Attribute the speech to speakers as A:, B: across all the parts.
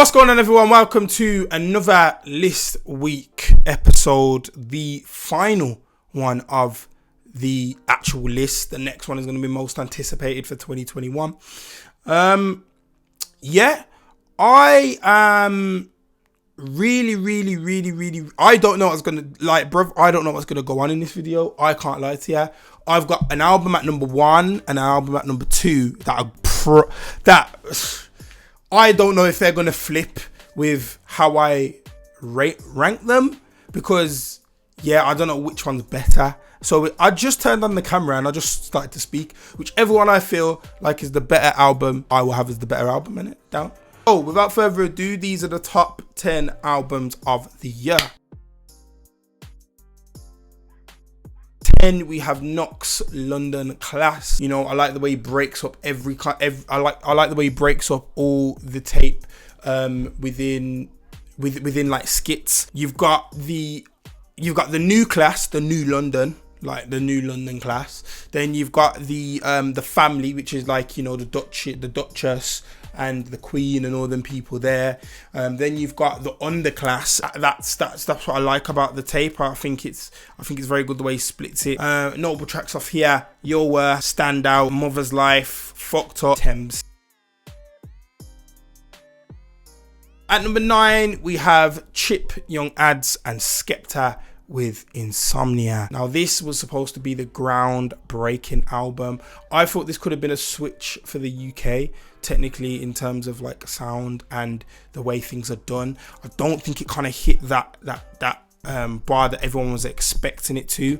A: What's going on, everyone? Welcome to another List Week episode, the final one of the actual list. The next one is going to be most anticipated for 2021. I am really, I don't know what's going to, I don't know what's going to go on in this video. I can't lie to you. I've got an album at number 1 and an album at number 2 that I don't know if they're going to flip with how I rank them, because, I don't know which one's better. So I just turned on the camera and I just started to speak. Whichever one I feel like is the better album, I will have as the better album in it. Down. Oh, without further ado, these are the top 10 albums of the year. 10, we have Knucks, London Class. You know, I like the way he breaks up I like the way he breaks up all the tape within like skits. You've got the new class, the new London, like the new London Class. Then you've got the family, which is like, you know, the Duchess and the Queen and all them people there. Then you've got the underclass. That's what I like about the tape. I think it's very good the way he splits it. Notable tracks off here: Your Worth, Stand Out, Mother's Life, Fucked Up, Thames. At number 9, we have Chip, Young Ads, and Skepta with Insomnia. Now, this was supposed to be the ground-breaking album. I thought this could have been a switch for the UK, technically, in terms of like sound and the way things are done. I don't think it kind of hit that bar that everyone was expecting it to.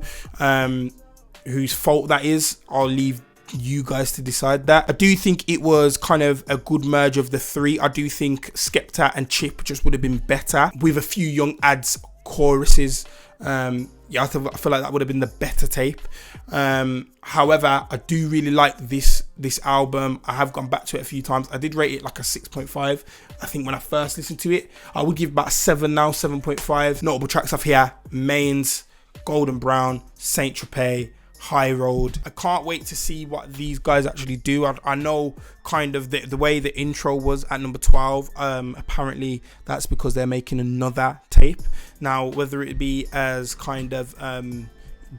A: Whose fault that is, I'll leave you guys to decide that. I do think it was kind of a good merge of the three. I do think Skepta and Chip just would have been better with a few Young Ads choruses. I feel like that would have been the better tape. However, I do really like this album. I have gone back to it a few times. I did rate it like a 6.5. I think when I first listened to it, I would give about a 7 now, 7.5. Notable tracks off here: Mains, Golden Brown, Saint Tropez, High Road. I can't wait to see what these guys actually do. I know kind of the way the intro was at number 12. Apparently that's because they're making another tape. Now, whether it be as kind of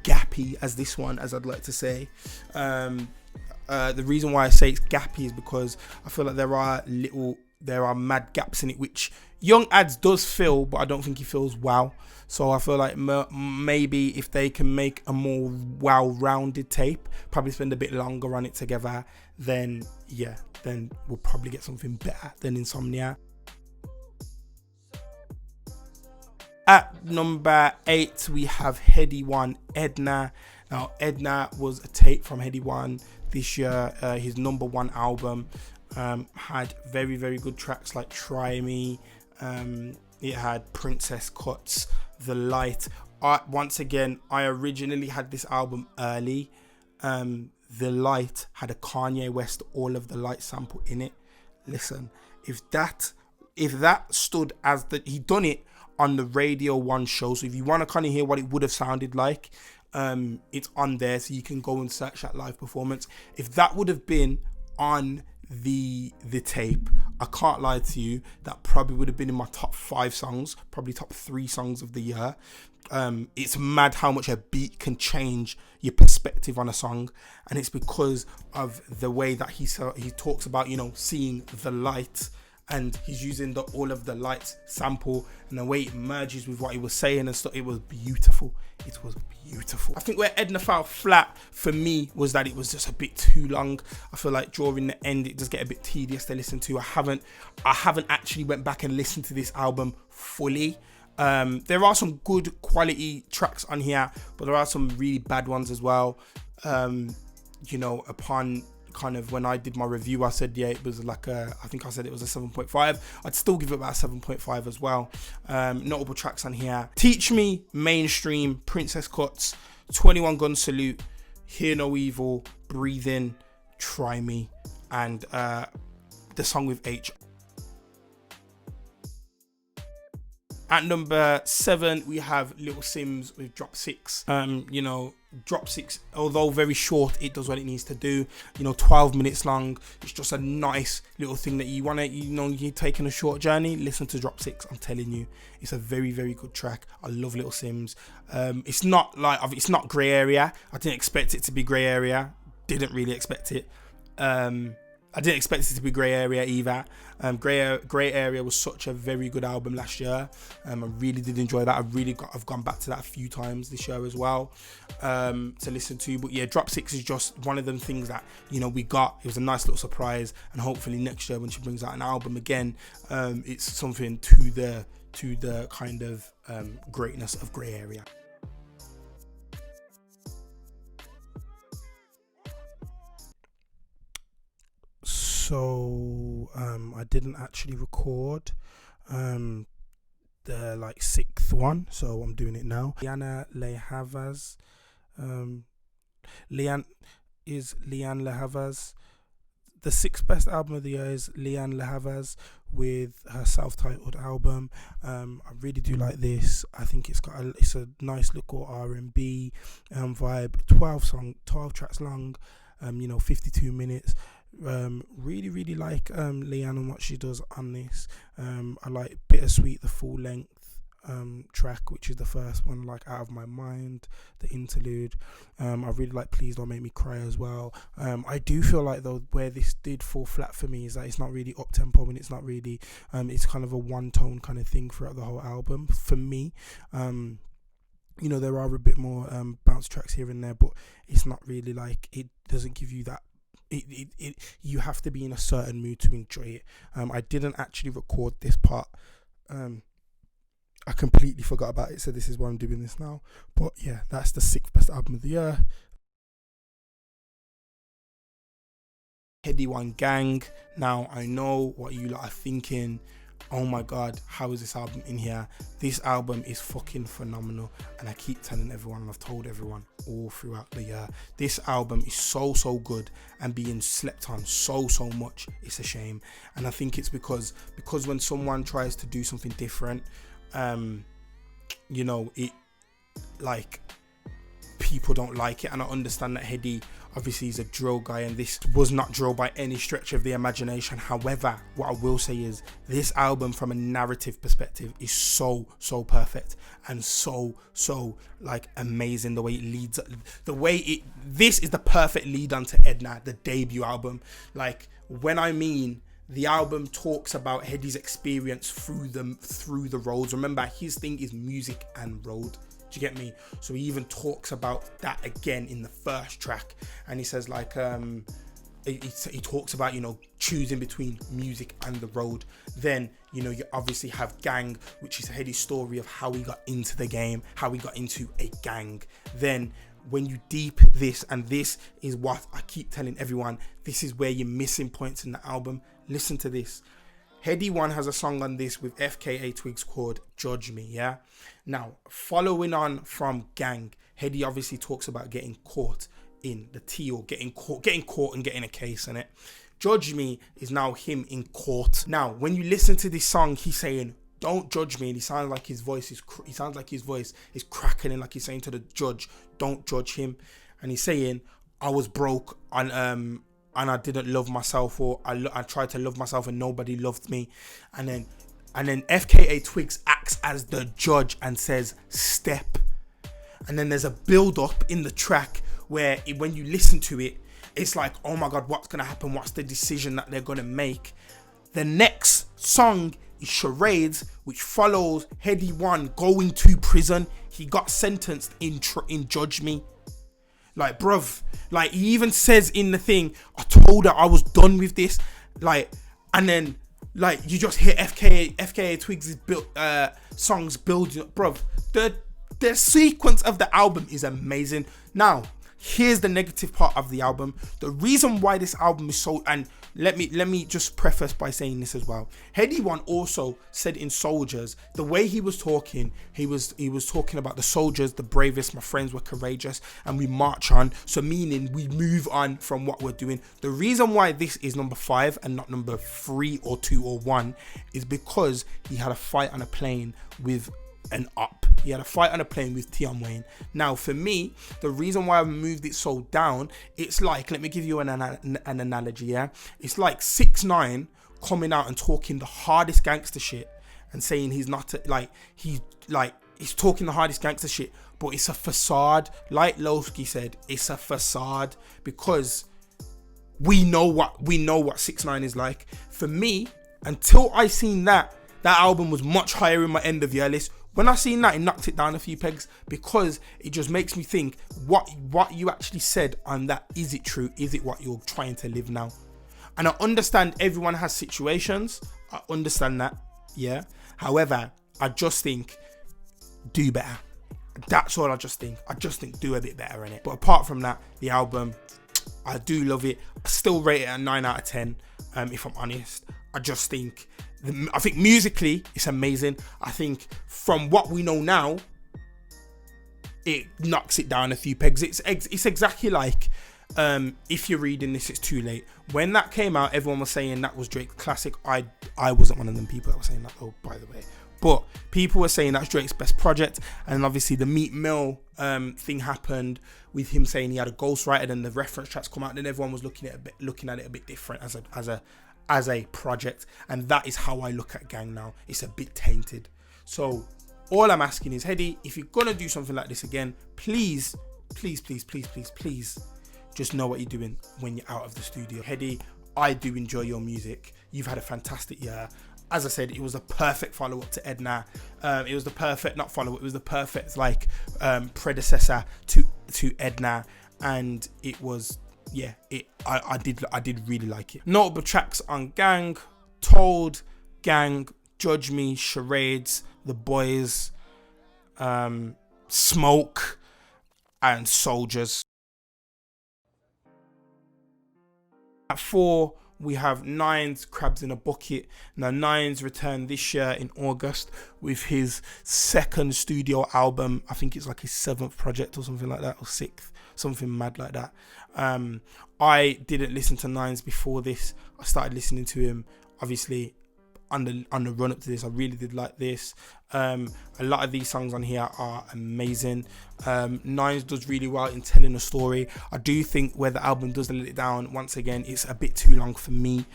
A: gappy as this one, as I'd like to say, the reason why I say it's gappy is because I feel like there are mad gaps in it, which Young Ads does fill, but I don't think he fills well. So I feel like maybe if they can make a more well-rounded tape, probably spend a bit longer on it together, then we'll probably get something better than Insomnia. At number 8, we have Headie One, Edna. Now, Edna was a tape from Headie One this year. His number 1 album had very, very good tracks like Try Me. It had Princess Cuts, The Light. Once again, I originally had this album early. The Light had a Kanye West All of the Light sample in it. Listen, if that stood as he done it on the Radio 1 show. So if you want to kind of hear what it would have sounded like, it's on there, so you can go and search that live performance. If that would have been on the tape, I can't lie to you, that probably would have been in my top 5 songs, probably top 3 songs of the year. It's mad how much a beat can change your perspective on a song, and it's because of the way that he talks about, you know, seeing the light, and he's using the All of the Lights sample, and the way it merges with what he was saying and stuff. It was beautiful. It was beautiful. I think where Edna fell flat for me was that it was just a bit too long. I feel like during the end it does get a bit tedious to listen to. I haven't actually went back and listened to this album fully. There are some good quality tracks on here, but there are some really bad ones as well. You know, upon kind of when I did my review, I said it was like I think I said it was a 7.5. I'd still give it about a 7.5 as well. Notable tracks on here: Teach Me, Mainstream, Princess Cuts, 21 Gun Salute, Hear No Evil, Breathe In, Try Me, and the song with H. At number 7, we have Little Simz with Drop 6. You know, Drop 6, although very short, it does what it needs to do. You know, 12 minutes long. It's just a nice little thing that you want to, you know, you're taking a short journey, listen to Drop 6. I'm telling you, it's a very, very good track. I love Little Simz. It's not grey area. I didn't expect it to be grey area. Didn't really expect it. I didn't expect it to be grey area either. Grey Area was such a very good album last year. I really did enjoy that. I've gone back to that a few times this year as well to listen to. But yeah, Drop 6 is just one of them things that, you know, we got. It was a nice little surprise, and hopefully next year when she brings out an album again, it's something to the kind of greatness of Grey Area. So I didn't actually record the like 6th one, so I'm doing it now. Lianne Le Havas. Leanne Le Havas. The 6th best album of the year is Lianne Le Havas with her self-titled album. I really do like this. I think it's a nice little R&B vibe. 12 tracks long. You know, 52 minutes. Really like Leanne and what she does on this. I like Bittersweet, the full length track, which is the first one, like Out of My Mind, the interlude. I really like Please Don't Make Me Cry as well. I do feel like though where this did fall flat for me is that it's not really up tempo, and it's not really it's kind of a one tone kind of thing throughout the whole album for me. You know, there are a bit more bounce tracks here and there, but it's not really like, it doesn't give you that. You have to be in a certain mood to enjoy it. I didn't actually record this part. I completely forgot about it, so this is why I'm doing this now. But yeah, that's the 6th best album of the year. Headie One Gang. Now I know what you lot are thinking. Oh my god, how is this album in here? This album is fucking phenomenal, and I keep telling everyone, and I've told everyone all throughout the year, this album is so good and being slept on so much. It's a shame. And I think it's because when someone tries to do something different, you know, it, like, people don't like it. And I understand that Headie obviously is a drill guy, and this was not drill by any stretch of the imagination. However, what I will say is this album from a narrative perspective is so perfect and so like amazing. The way it leads, this is the perfect lead on to Edna, the debut album. Like, when I mean the album talks about Headie's experience through the roads. Remember, his thing is music and road. Do you get me? So he even talks about that again in the first track, and he says like he talks about, you know, choosing between music and the road. Then, you know, you obviously have Gang, which is Headie's story of how he got into the game, how he got into a gang. Then when you deep this, and this is what I keep telling everyone, this is where you're missing points in the album. Listen to this. Headie One has a song on this with FKA Twigs called Judge Me, yeah? Now, following on from Gang, Headie obviously talks about getting caught in the tea, or getting caught and getting a case in it. Judge Me is now him in court. Now, when you listen to this song, he's saying, don't judge me, and he sounds like his voice is cracking, and like he's saying to the judge, don't judge him. And he's saying, I was broke and I didn't love myself, or I tried to love myself and nobody loved me. And then FKA Twigs acts as the judge and says, step. And then there's a build up in the track where when you listen to it, it's like, oh my god, what's gonna happen? What's the decision that they're gonna make? The next song is Charades, which follows Headie One going to prison. He got sentenced in Judge Me. Like, bruv, like, he even says in the thing, I told her I was done with this. Like, and then, like, you just hear FKA Twigs' songs building up. Bruv, the sequence of the album is amazing. Now, here's the negative part of the album. The reason why this album is so, and let me just preface by saying this as well. Headie One also said in Soldiers, the way he was talking, he was talking about the soldiers, the bravest, my friends were courageous, and we march on. So meaning we move on from what we're doing. The reason why this is number 5 and not number 3 or 2 or 1 is because he had a fight on a plane with an up. He had a fight on a plane with Tion Wayne. Now, for me, the reason why I've moved it so down, it's like, let me give you an analogy, yeah? It's like 6ix9ine coming out and talking the hardest gangster shit and saying he's not, he's talking the hardest gangster shit, but it's a facade. Like Lowski said, it's a facade because we know what 6ix9ine is like. For me, until I seen that album was much higher in my end of year list. When I seen that, it knocked it down a few pegs because it just makes me think what you actually said on that. Is it true? Is it what you're trying to live now? And I understand everyone has situations. I understand that. Yeah. However, I just think do better. That's all I just think. I just think do a bit better in it. But apart from that, the album, I do love it. I still rate it a 9 out of 10. If I'm honest, I think musically it's amazing. I think from what we know now, it knocks it down a few pegs. It's exactly like If You're Reading This, It's Too Late. When that came out, everyone was saying that was Drake's classic. I wasn't one of them people that were saying that, though, by the way. But people were saying that's Drake's best project. And obviously the Meat Mill thing happened with him saying he had a ghostwriter, and the reference tracks come out, and everyone was looking at it a bit different as a project. And that is how I look at Gang now. It's a bit tainted. So all I'm asking is, Headie, if you're gonna do something like this again, please just know what you're doing when you're out of the studio. Headie, I do enjoy your music. You've had a fantastic year. As I said, it was a perfect follow-up to Edna. It was the perfect, not follow-up, it was the perfect predecessor to Edna. And it was, yeah, I did really like it. Notable tracks on Gang: Told, Gang, Judge Me, Charades, The Boys, Smoke, and Soldiers. At 4, we have Nines, Crabs in a Bucket. Now, Nines returned this year in August with his 2nd studio album. I think it's like his 7th project or something like that, or 6th, something mad like that. I didn't listen to Nines before this. I started listening to him, obviously, on the run up to this. I really did like this. A lot of these songs on here are amazing. Nines does really well in telling a story. I do think where the album does let it down, once again, it's a bit too long for me.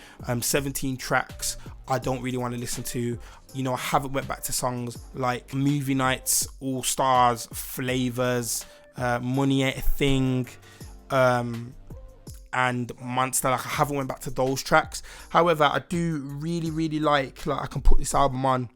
A: 17 tracks I don't really want to listen to. You know, I haven't went back to songs like Movie Nights, All Stars, Flavors, Money Ain't a Thing, and Monster. Like, I haven't went back to those tracks. However, I do really like I can put this album on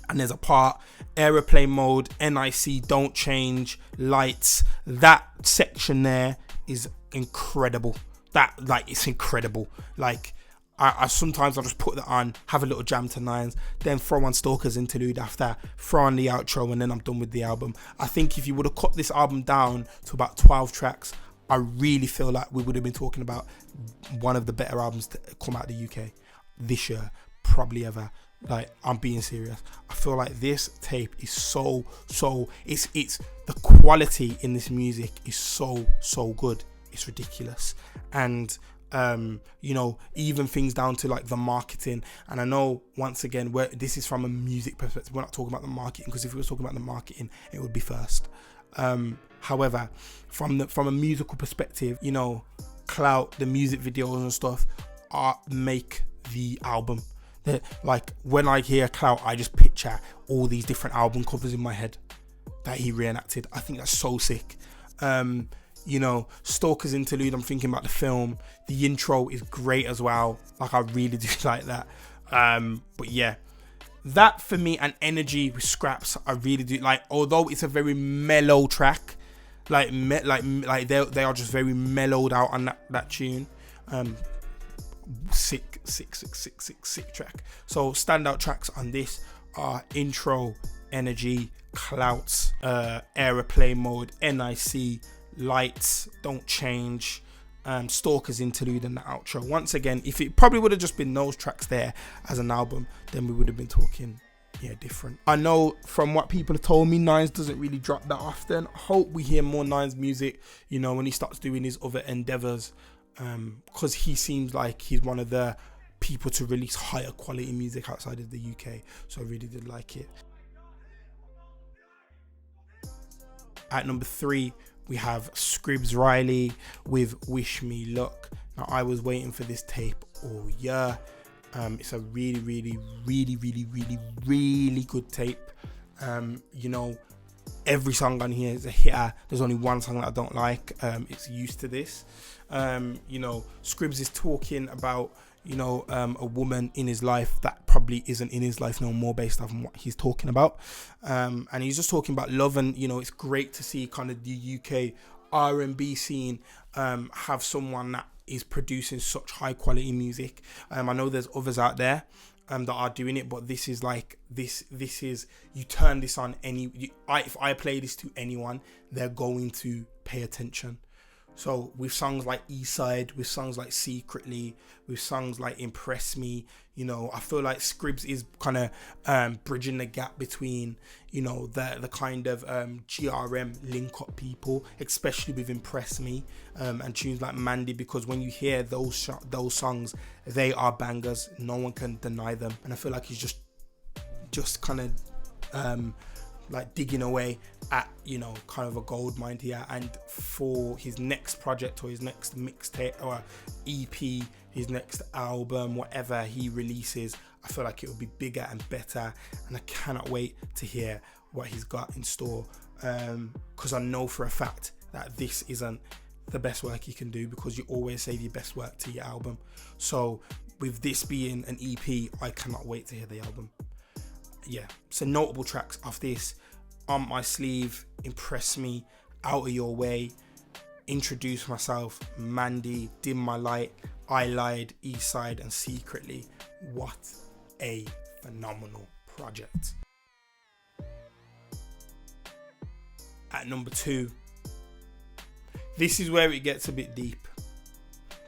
A: and there's a part, Aeroplane Mode, NIC, Don't Change, Lights. That section there is incredible. It's incredible. Like, I sometimes I'll just put that on, have a little jam to Nines, then throw on Stalker's interlude after, throw on the outro, and then I'm done with the album. I think if you would have cut this album down to about 12 tracks, I really feel like we would have been talking about one of the better albums to come out of the UK this year, probably ever. Like, I'm being serious. I feel like this tape is so it's the quality in this music is so good. It's ridiculous. And you know, even things down to like the marketing. And I know, once again, this is from a music perspective, we're not talking about the marketing, because if we were talking about the marketing, it would be first. However, from a musical perspective, you know, clout, the music videos and stuff make the album. Like, when I hear clout, I just picture all these different album covers in my head that he reenacted. I think that's so sick. You know, Stalker's interlude, I'm thinking about the film. The intro is great as well. Like, I really do like that. But yeah, that for me, and Energy with Scraps, I really do like. Although it's a very mellow track, like they are just very mellowed out on that tune. Sick track. So standout tracks on this are Intro, Energy, Clouts, Aeroplane Mode, NIC, Lights, Don't Change, Stalker's interlude and the outro. Once again, if it probably would have just been those tracks there as an album, then we would have been talking different. I know from what people have told me, Nines doesn't really drop that often. I hope we hear more Nines music, you know, when he starts doing his other endeavors, because he seems like he's one of the people to release higher quality music outside of the UK. So I really did like it. At number 3, we have Scribz Riley with Wish Me Luck. Now, I was waiting for this tape all year. It's a really, really, really, really, really, really good tape. You know, every song on here is a hitter. There's only one song that I don't like. It's Used to This. You know, Scribz is talking about, you know, a woman in his life that probably isn't in his life no more based on what he's talking about. And he's just talking about love, and, you know, it's great to see kind of the UK R&B scene have someone that is producing such high quality music. I know there's others out there that are doing it, but this is like, this is, you turn this on if I play this to anyone, they're going to pay attention. So with songs like Eastside, with songs like Secretly, with songs like Impress Me, you know, I feel like Scribz is kind of bridging the gap between, you know, the kind of GRM link up people, especially with Impress Me and tunes like Mandy, because when you hear those songs, they are bangers. No one can deny them. And I feel like he's just kind of like digging away at, you know, kind of a gold mine here. And for his next project, or his next mixtape or EP, his next album, whatever he releases, I feel like it will be bigger and better, and I cannot wait to hear what he's got in store, because I know for a fact that this isn't the best work you can do, because you always save your best work to your album. So with this being an EP, I cannot wait to hear the album. Yeah, so notable tracks off this: On My Sleeve, Impress Me, Out of Your Way, Introduce Myself, Mandy, Dim My Light, I Lied, Eastside, and Secretly. What a phenomenal project. At number 2, this is where it gets a bit deep,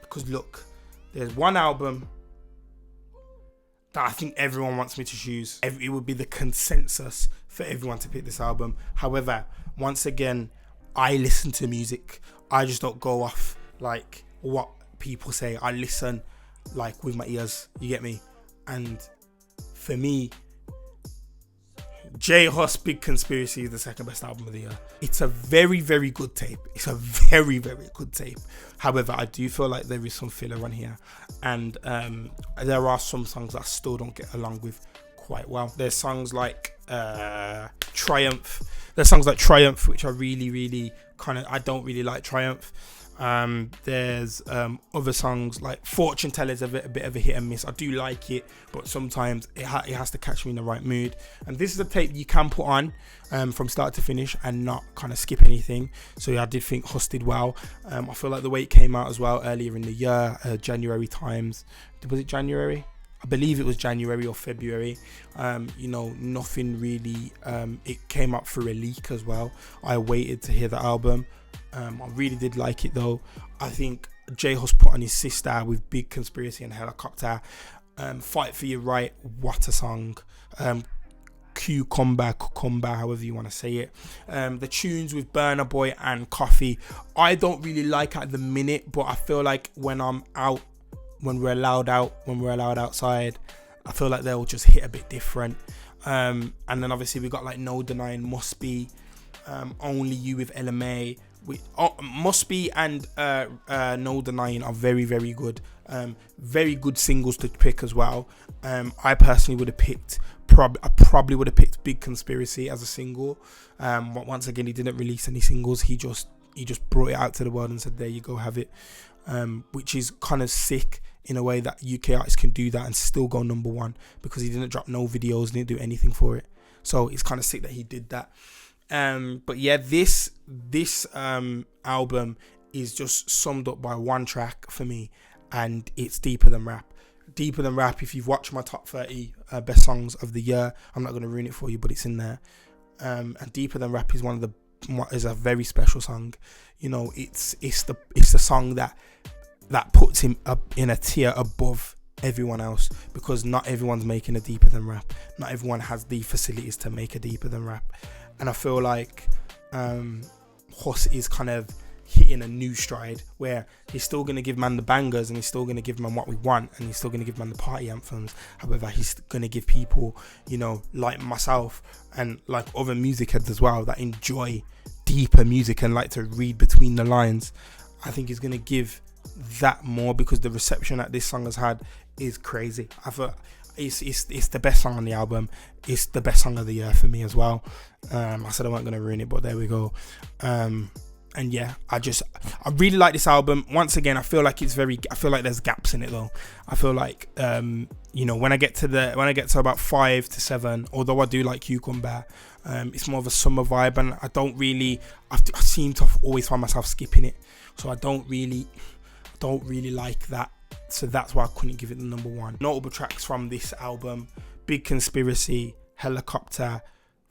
A: because look, there's one album that I think everyone wants me to choose. It would be the consensus for everyone to pick this album. However, once again, I listen to music. I just don't go off like what people say. I listen like with my ears, you get me? And for me, J Hus Big Conspiracy is the second best album of the year. It's a very, very good tape. It's a very, very good tape. However, I do feel like there is some filler on here, and there are some songs that I still don't get along with quite well. There's songs like Triumph. There's songs like Triumph, which I really, really I don't really like Triumph. There's other songs like Fortune Teller's a bit of a hit and miss. I do like it, but sometimes it has to catch me in the right mood. And this is a tape you can put on from start to finish and not kind of skip anything. So yeah, I did think Hus did well. I feel like the way it came out as well earlier in the year, January times. Was it January? I believe it was January or February. You know, nothing really. It came up through a leak as well. I waited to hear the album. I really did like it though. I think J Hus put on his sister with Big Conspiracy and Helicopter. Fight for Your Right, what a song. Cucumber, however you want to say it. The tunes with Burna Boy and Coffee, I don't really like at the minute, but I feel like when I'm out, when we're allowed outside, I feel like they'll just hit a bit different. And then obviously we got like No Denying, Must Be, Only You with LMA. Must Be and No Denying are very, very good. Very good singles to pick as well. I personally would have picked, I probably would have picked Big Conspiracy as a single. But once again, he didn't release any singles. He just brought it out to the world and said, there you go, have it. Which is kind of sick in a way that UK artists can do that and still go number one, because he didn't drop no videos, didn't do anything for it. So it's kind of sick that he did that. But yeah, this album is just summed up by one track for me, and it's Deeper Than Rap. Deeper Than Rap, if you've watched my top 30 best songs of the year, I'm not going to ruin it for you, but it's in there. And Deeper Than Rap is one of the a very special song. You know, it's the song that puts him up in a tier above everyone else, because not everyone's making a deeper than rap. Not everyone has the facilities to make a deeper than rap, and I feel like Huss is kind of hitting a new stride where he's still going to give man the bangers, and he's still going to give man what we want, and he's still going to give man the party anthems. However, he's going to give people, you know, like myself and like other music heads as well, that enjoy deeper music and like to read between the lines. I think he's going to give that more, because the reception that this song has had is crazy. I thought it's the best song on the album. It's the best song of the year for me as well. I said I wasn't going to ruin it, but there we go. And yeah, I really like this album. Once again, I feel like there's gaps in it though. I feel like you know, when I get to about 5 to 7, although I do like Cucumber, it's more of a summer vibe, and I seem to always find myself skipping it, so I don't really like that. So that's why I couldn't give it the number 1. Notable tracks from this album: Big Conspiracy, Helicopter,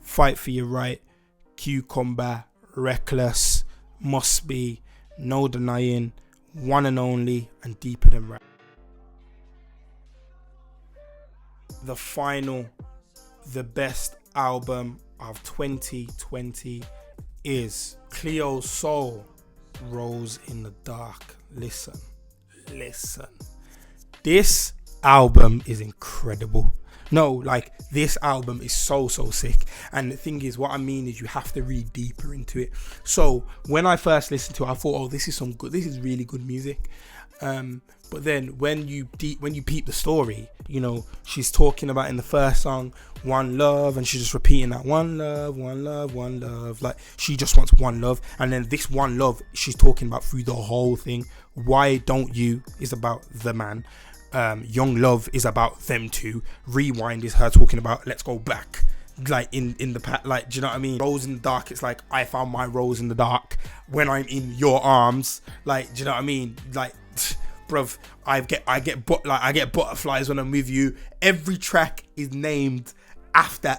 A: Fight for Your Right, Cucumber, Reckless, Must Be, No Denying, One and Only, and Deeper Than Rap. The final, the best album of 2020 is Cleo Soul, Rose in the Dark. Listen. This album is incredible. No, like, this album is so sick. And the thing is, what I mean is, you have to read deeper into it. So when I first listened to it, I thought, oh, this is really good music. But then when you peep the story, you know, she's talking about in the first song, one love, and she's just repeating that one love, one love, one love. Like, she just wants one love. And then this one love, she's talking about through the whole thing. Why Don't You is about the man. Young Love is about them two. Rewind is her talking about let's go back, like in the past. Like, do you know what I mean? Rose in the Dark, it's like I found my rose in the dark when I'm in your arms. Like, do you know what I mean? Like, bruv, I get butterflies when I'm with you. Every track is named after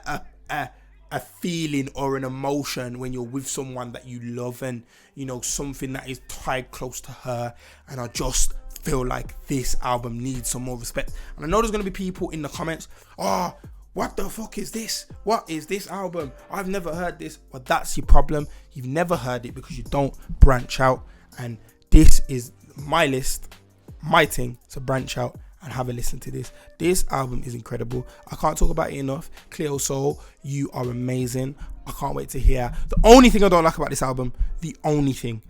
A: a feeling or an emotion when you're with someone that you love, and you know, something that is tied close to her. And I just feel like this album needs some more respect. And I know there's going to be people in the comments, oh, what the fuck is this? What is this album? I've never heard this. Well, that's your problem. You've never heard it because you don't branch out. And this is my list, my thing, to branch out and have a listen to this. This album is incredible. I can't talk about it enough. Cleo Soul, you are amazing. I can't wait to hear. The only thing I don't like about this album, the only thing,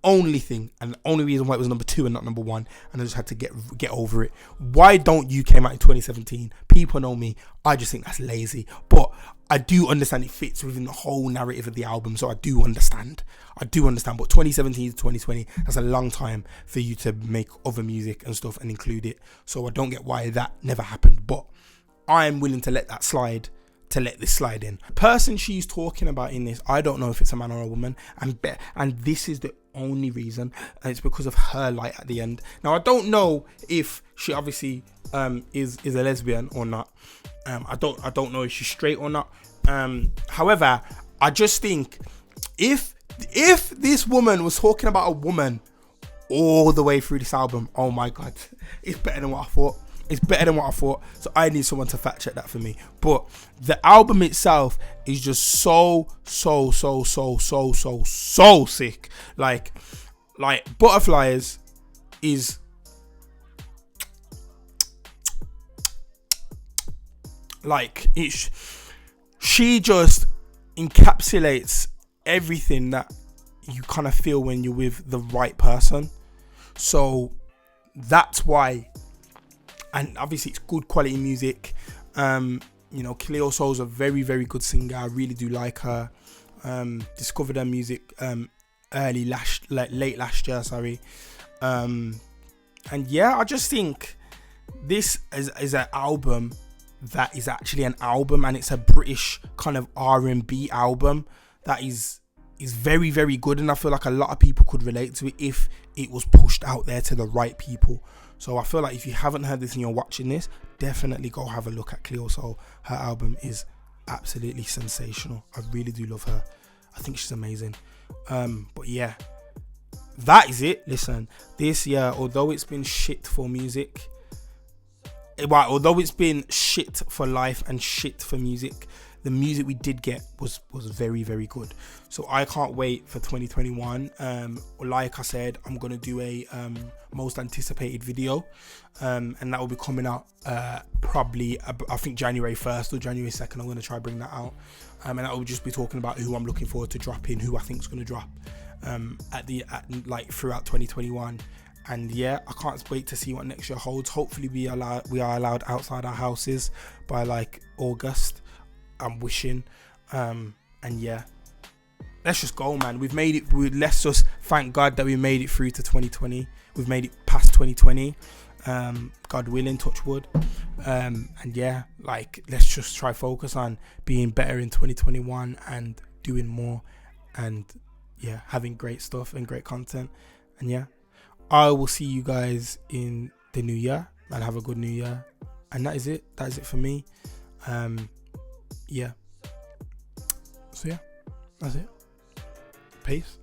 A: and the only reason why it was number 2 and not number 1, and I just had to get over it. Why Don't You came out in 2017. People know me. I just think that's lazy. But I do understand it fits within the whole narrative of the album, so I do understand. But 2017 to 2020, that's a long time for you to make other music and stuff and include it. So I don't get why that never happened. But I'm willing to let that slide, to let this slide in. The person she's talking about in this, I don't know if it's a man or a woman, and this is the only reason, and it's because of her light at the end. Now, I don't know if she obviously is a lesbian or not. I don't know if she's straight or not. However, I just think if this woman was talking about a woman all the way through this album, oh my god, it's better than what I thought. So I need someone to fact check that for me. But the album itself is just so sick. Like Butterflies is like she just encapsulates everything that you kind of feel when you're with the right person. So that's why. And obviously it's good quality music. You know, Cleo Soul's a very, very good singer. I really do like her. Discovered her music late last year, sorry. And yeah, I just think this is an album that is actually an album, and it's a British kind of R&B album that is very, very good, and I feel like a lot of people could relate to it if it was pushed out there to the right people. So I feel like if you haven't heard this and you're watching this, definitely go have a look at Cleo Soul. Her album is absolutely sensational. I really do love her. I think she's amazing. But yeah, that is it. Listen, this year, although it's been shit for music, although it's been shit for life and shit for music, the music we did get was very, very good. So I can't wait for 2021. Like I said, I'm gonna do a most anticipated video, and that will be coming out probably I think January 1st or January 2nd. I'm gonna try bring that out, and that will just be talking about who I'm looking forward to dropping, who I think is gonna drop like throughout 2021. And yeah, I can't wait to see what next year holds. Hopefully we are allowed outside our houses by like August. I'm wishing. And yeah, let's just go, man. We've made it. Let's just thank God that we made it through to 2020. We've made it past 2020. God willing, touch wood. And yeah, like, let's just try focus on being better in 2021 and doing more, and yeah, having great stuff and great content. And yeah, I will see you guys in the new year, and have a good new year. And that is it. That is it for me. Yeah. So yeah, that's it. Peace.